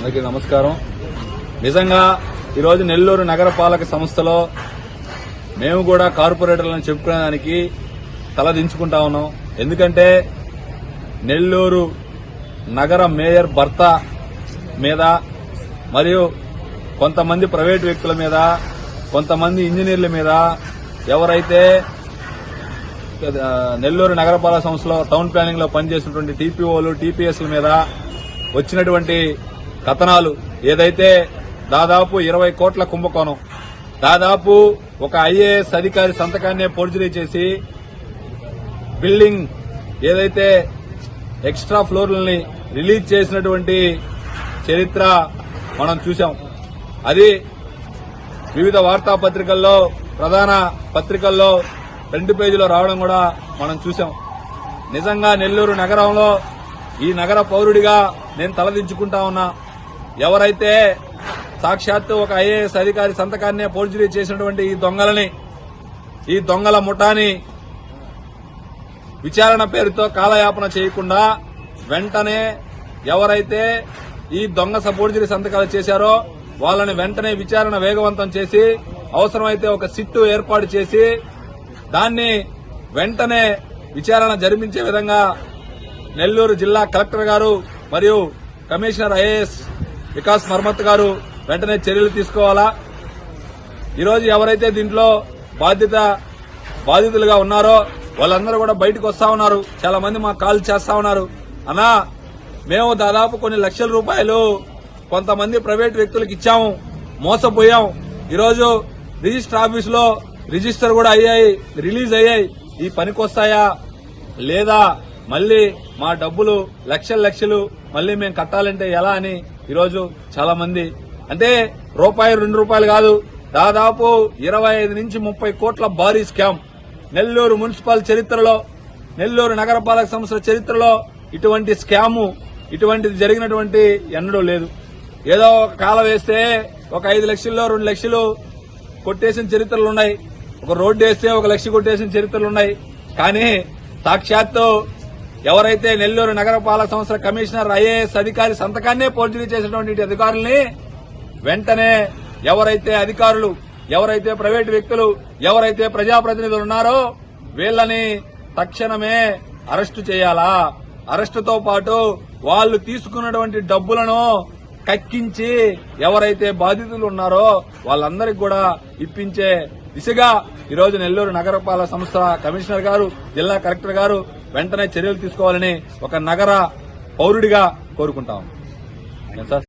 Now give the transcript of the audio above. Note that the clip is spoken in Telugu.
అందరికీ నమస్కారం. నిజంగా ఈరోజు నెల్లూరు నగరపాలక సంస్థలో మేము కూడా కార్పొరేటర్లను చెప్పుకునేదానికి తలదించుకుంటా ఉన్నాం. ఎందుకంటే నెల్లూరు నగర మేయర్ భర్త మీద మరియు కొంతమంది ప్రైవేటు వ్యక్తుల మీద, కొంతమంది ఇంజనీర్ల మీద, ఎవరైతే నెల్లూరు నగరపాలక సంస్థలో టౌన్ ప్లానింగ్ లో పనిచేసినటువంటి టీపీఓలు, టీపీఎస్ల మీద వచ్చినటువంటి కథనాలు ఏదైతే దాదాపు 20 కోట్ల కుంభకోణం, దాదాపు ఒక ఐఏఎస్ అధికారి సంతకాన్నే ఫోర్జరీ చేసి బిల్డింగ్ ఏదైతే ఎక్స్ట్రా ఫ్లోర్లని రిలీజ్ చేసినటువంటి చరిత్ర మనం చూశాం. అది వివిధ వార్తాపత్రికల్లో, ప్రధాన పత్రికల్లో ఫ్రంట్ పేజీలో రావడం కూడా మనం చూశాం. నిజంగా నెల్లూరు నగరంలో ఈ నగర పౌరుడిగా నేను తలదించుకుంటా ఉన్నా. ఎవరైతే సాక్షాత్తు ఒక ఐఏఎస్ అధికారి సంతకాన్నే ఫోర్జరీ చేసినటువంటి ఈ దొంగల ముఠాని విచారణ పేరుతో కాలయాపన చేయకుండా వెంటనే ఎవరైతే ఈ దొంగ ఫోర్జరీ సంతకాలు చేశారో వాళ్ళని వెంటనే విచారణ వేగవంతం చేసి అవసరమైతే ఒక సిట్టు ఏర్పాటు చేసి దాన్ని వెంటనే విచారణ జరిపించే విధంగా నెల్లూరు జిల్లా కలెక్టర్ గారు మరియు కమిషనర్ ఐఏఎస్ వికాస్ మర్మత్ గారు వెంటనే చర్యలు తీసుకోవాలా. ఈరోజు ఎవరైతే దీంట్లో బాధితులుగా ఉన్నారో వాళ్ళందరూ కూడా బయటకు వస్తా ఉన్నారు. చాలా మంది మాకు కాల్ చేస్తా ఉన్నారు, అన్నా మేము దాదాపు కొన్ని లక్షల రూపాయలు కొంతమంది ప్రైవేట్ వ్యక్తులకు ఇచ్చాము, మోసపోయాం. ఈరోజు రిజిస్టర్ ఆఫీసులో రిజిస్టర్ కూడా అయ్యాయి, రిలీజ్ అయ్యాయి. ఈ పనికొస్తాయా లేదా, మళ్లీ మా డబ్బులు లక్షలు మళ్లీ మేము కట్టాలంటే ఎలా అని ఈరోజు చాలా మంది, అంటే రూపాయి 2 రూపాయలు కాదు, దాదాపు 25 నుంచి 30 కోట్ల భారీ స్కామ్ నెల్లూరు మున్సిపల్ చరిత్రలో, నెల్లూరు నగరపాలక సంస్థ చరిత్రలో ఇటువంటి స్కాము, ఇటువంటిది జరిగినటువంటి ఎన్నడూ లేదు. ఏదో ఒక కాల వేస్తే ఒక 5 లక్షల్లో 2 లక్షలు కొట్టేసిన చరిత్రలు ఉన్నాయి, ఒక రోడ్డు వేస్తే 1 లక్ష కొట్టేసిన చరిత్రలు ఉన్నాయి. కానీ సాక్షాత్తు ఎవరైతే నెల్లూరు నగరపాలక సంస్థ కమిషనర్ ఐఏఎస్ అధికారి సంతకాన్నే ఫోర్జరీ చేసినటువంటి అధికారుల్ని వెంటనే ఎవరైతే అధికారులు, ఎవరైతే ప్రైవేటు వ్యక్తులు, ఎవరైతే ప్రజాప్రతినిధులు ఉన్నారో వీళ్ళని తక్షణమే అరెస్టు చేయాలా. అరెస్టుతో పాటు వాళ్ళు తీసుకున్నటువంటి డబ్బులను కక్కించి ఎవరైతే బాధితులు ఉన్నారో వాళ్ళందరికీ కూడా ఇప్పించే దిశగా ఈరోజు నెల్లూరు నగరపాలక సంస్థ కమిషనర్ గారు, జిల్లా కలెక్టర్ గారు వెంటనే చర్యలు తీసుకోవాలని ఒక నగర పౌరుడిగా కోరుకుంటాం.